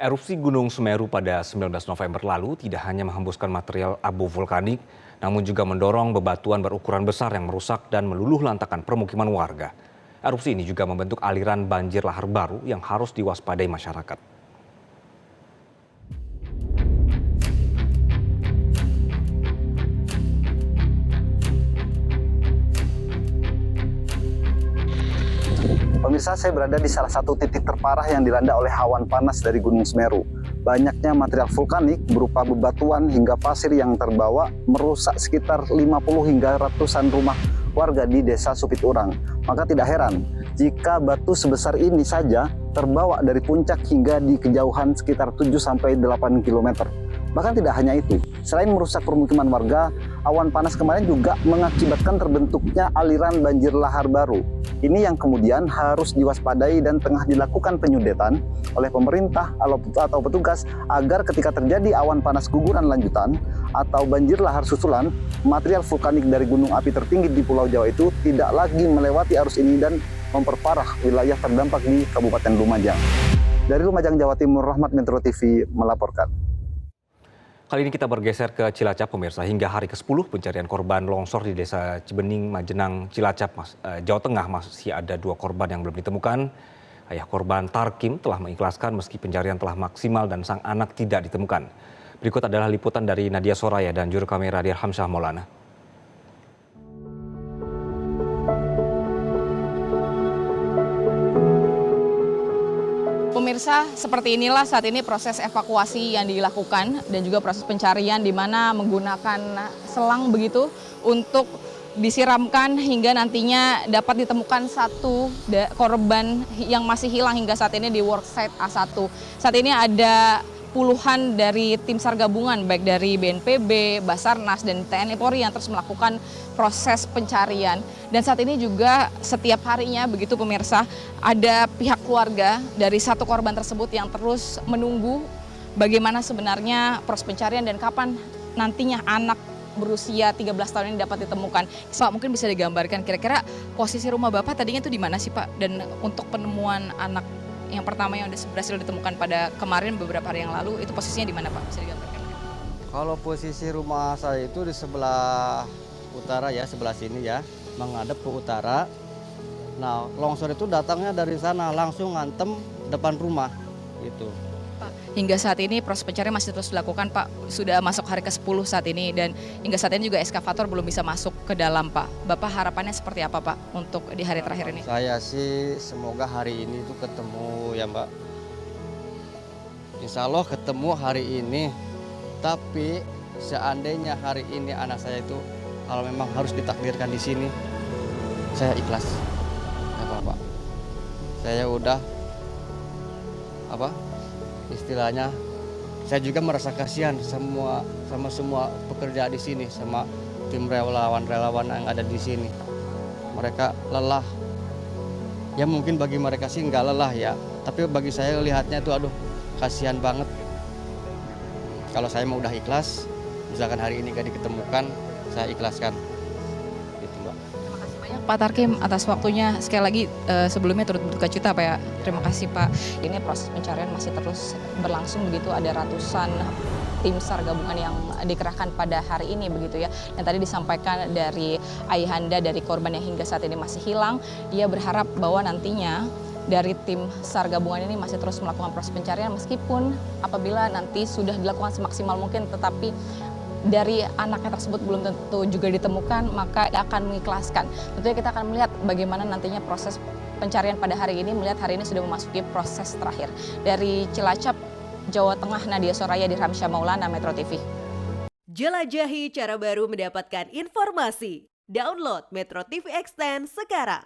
Erupsi Gunung Semeru pada 19 November lalu tidak hanya menghembuskan material abu vulkanik, namun juga mendorong bebatuan berukuran besar yang merusak dan meluluh lantakan permukiman warga. Erupsi ini juga membentuk aliran banjir lahar baru yang harus diwaspadai masyarakat. Pemirsa, saya berada di salah satu titik terparah yang dilanda oleh awan panas dari Gunung Semeru. Banyaknya material vulkanik berupa bebatuan hingga pasir yang terbawa merusak sekitar 50 hingga ratusan rumah warga di Desa Supiturang. Maka tidak heran jika batu sebesar ini saja terbawa dari puncak hingga di kejauhan sekitar 7-8 km. Bahkan tidak hanya itu, selain merusak permukiman warga, awan panas kemarin juga mengakibatkan terbentuknya aliran banjir lahar baru. Ini yang kemudian harus diwaspadai dan tengah dilakukan penyudetan oleh pemerintah atau petugas agar ketika terjadi awan panas guguran lanjutan atau banjir lahar susulan, material vulkanik dari gunung api tertinggi di Pulau Jawa itu tidak lagi melewati arus ini dan memperparah wilayah terdampak di Kabupaten Lumajang. Dari Lumajang, Jawa Timur, Rahmat Metro TV melaporkan. Kali ini kita bergeser ke Cilacap, pemirsa. Hingga hari ke-10 pencarian korban longsor di Desa Cibening, Majenang, Cilacap, Jawa Tengah masih ada 2 korban yang belum ditemukan. Ayah korban Tarkim telah mengikhlaskan meski pencarian telah maksimal dan sang anak tidak ditemukan. Berikut adalah liputan dari Nadia Soraya dan juru kamera Dirham Syah Maulana. Pemirsa, seperti inilah saat ini proses evakuasi yang dilakukan dan juga proses pencarian di mana menggunakan selang begitu untuk disiramkan hingga nantinya dapat ditemukan satu korban yang masih hilang hingga saat ini di worksite A1. Saat ini ada puluhan dari tim SAR gabungan baik dari BNPB, Basarnas dan TNI Polri yang terus melakukan proses pencarian. Dan saat ini juga setiap harinya begitu pemirsa ada pihak keluarga dari satu korban tersebut yang terus menunggu bagaimana sebenarnya proses pencarian dan kapan nantinya anak berusia 13 tahun ini dapat ditemukan. Pak, mungkin bisa digambarkan kira-kira posisi rumah Bapak tadinya itu di mana sih Pak? Dan untuk penemuan anak yang pertama yang berhasil ditemukan pada kemarin beberapa hari yang lalu, itu posisinya di mana Pak? Bisa digambarkan? Kalau posisi rumah saya itu di sebelah utara ya, sebelah sini ya, menghadap ke utara. Nah, longsor itu datangnya dari sana, langsung ngantem depan rumah gitu. Pak, hingga saat ini proses pencarian masih terus dilakukan Pak, sudah masuk hari ke-10 saat ini dan hingga saat ini juga eskavator belum bisa masuk ke dalam Pak. Bapak harapannya seperti apa Pak untuk di hari terakhir ini? Saya sih semoga hari ini itu ketemu ya Mbak. Insya Allah ketemu hari ini, tapi seandainya hari ini anak saya itu kalau memang harus ditakdirkan di sini, saya ikhlas. Apa-apa. Saya udah istilahnya saya juga merasa kasihan sama semua pekerja di sini, sama tim relawan yang ada di sini. Mereka lelah. Ya mungkin bagi mereka sih nggak lelah ya, tapi bagi saya lihatnya itu aduh kasihan banget. Kalau saya mau udah ikhlas, misalkan hari ini gak diketemukan, saya ikhlaskan. Gitu, Mbak. Terima kasih banyak Pak Tarkim atas waktunya. Sekali lagi sebelumnya turut berduka cita Pak ya. Terima kasih Pak. Ini proses pencarian masih terus berlangsung begitu. Ada ratusan tim SAR gabungan yang dikerahkan pada hari ini begitu ya. Dan tadi disampaikan dari ayahanda dari korban yang hingga saat ini masih hilang. Ia berharap bahwa nantinya dari tim SAR gabungan ini masih terus melakukan proses pencarian meskipun apabila nanti sudah dilakukan semaksimal mungkin tetapi dari anaknya tersebut belum tentu juga ditemukan, maka akan mengikhlaskan. Tentunya kita akan melihat bagaimana nantinya proses pencarian pada hari ini, melihat hari ini sudah memasuki proses terakhir. Dari Cilacap, Jawa Tengah, Nadia Soraya, Dirham Syah Maulana, Metro TV. Jelajahi cara baru mendapatkan informasi. Download Metro TV Extend sekarang.